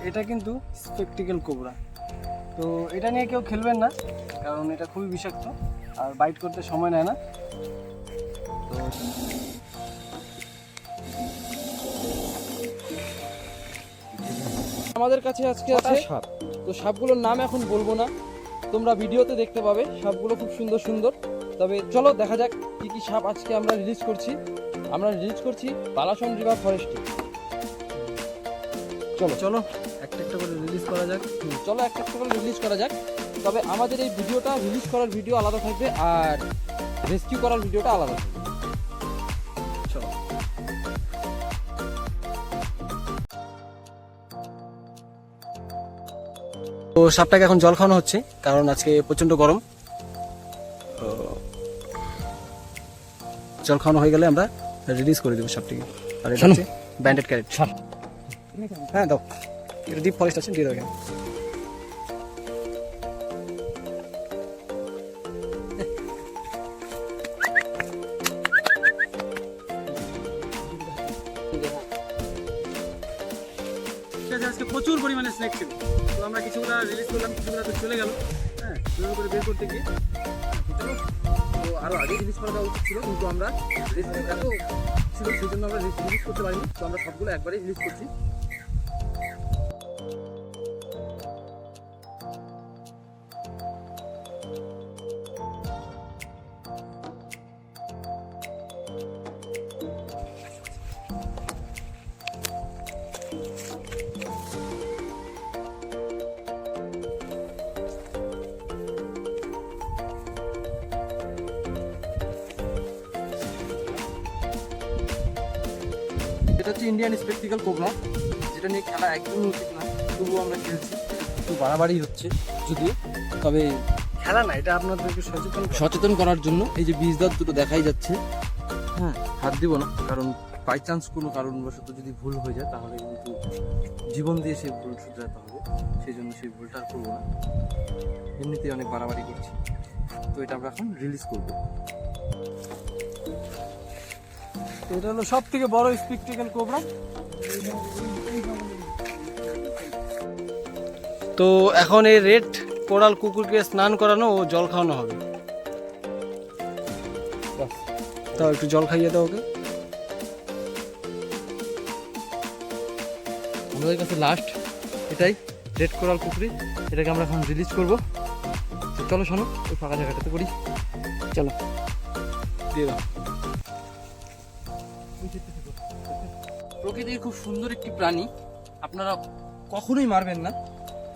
এটা কিন্তু spectacled cobra. তো এটা নিয়ে কেউ খেলবেন না, কারণ এটা খুবই বিষাক্ত আর বাইট করতে সময় নেয় না। তো আমাদের কাছে আজকে আছে সাপ। তো সাপগুলোর নাম এখন বলবো না, তোমরা ভিডিওতে দেখতে পাবে। সাপগুলো খুব সুন্দর সুন্দর। তবে চলো দেখা যাক কি কি সাপ আজকে আমরা রিলিজ করছি। আমরা রিলিজ করছি বালাসন রিভার ফরেস্টে। চলো চলো একটা একটা করে রিলিজ করা যাক। চলো একটা একটা করে রিলিজ করা যাক। তবে আমাদের এই ভিডিওটা রিলিজ করার ভিডিও আলাদা থাকবে আর রেস্কিউ করার ভিডিওটা আলাদা থাকবে। চলো। তো সাপটাকে এখন জল খাওয়ানো হচ্ছে, কারণ আজকে প্রচন্ড গরম। তো জল খাওয়ানো হয়ে গেলে আমরা রিলিজ করে দেবো সাপটিকে। আর এটা হচ্ছে ব্যান্ডেড ক্যারেট। হ্যাঁ দাও, এটা ডিপ ফরেস্ট আছে, দিয়ে দাও এখানে। ঠিক আছে, আজকে প্রচুর পরিমাণে স্নেক ছিল। তো আমরা কিছুগুলো রিলিজ করলাম, কিছুগুলো তো চলে গেল। হ্যাঁ, দুটো করে বের করতে গিয়ে চলো। তো আরও আগে রিলিজ করা দেওয়া উচিত ছিল, কিন্তু আমরা রিস্ক এত ছিল সেই জন্য আমরা রিলিজ করতে পারিনি। তো আমরা সবগুলো একবারেই রিলিজ করছি। এটা হচ্ছে ইন্ডিয়ান স্পেকটিক্যাল কোবরা, যেটা নিয়ে খেলা একদমই উচিত না, তবুও আমরা খেলছি। একটু বাড়াবাড়ি হচ্ছে যদিও, তবে খেলা না, এটা আপনাদেরকে সচেতন করার জন্য। এই যে বীজ দাঁত দুটো দেখাই যাচ্ছে। হ্যাঁ, হাত দিব না, কারণ বাই চান্স কোনো কারণবশত যদি ভুল হয়ে যায় তাহলে কিন্তু জীবন দিয়ে সেই ভুল শুধরাতে হবে। সেই জন্য সেই ভুলটা আর করবো না। এমনিতেই অনেক বাড়াবাড়ি করছি। তো এটা আমরা এখন রিলিজ করবো। এটা হলো সব থেকে বড় স্পেকটিক্যাল কোবরা। তো এখন এই রেড কোরাল কুকুরকে স্নান করানো ও জল খাওয়ানো হবে। তাও একটু জল খাইয়ে দাও ওকে। আমাদের কাছে লাস্ট এটাই রেড কোরাল কুকুরি, এটাকে আমরা এখন রিলিজ করবো। তো চলো শোনো, ওই ফাঁকা জায়গাটাতে করি। চলো দিয়ে দাও। প্রকৃতির খুব সুন্দর একটি প্রাণী, আপনারা কখনোই মারবেন না।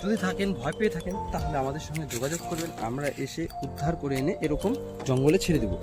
যদি থাকেন, ভয় পেয়ে থাকেন, তাহলে আমাদের সঙ্গে যোগাযোগ করবেন। আমরা এসে উদ্ধার করে এনে এরকম জঙ্গলে ছেড়ে দেবো।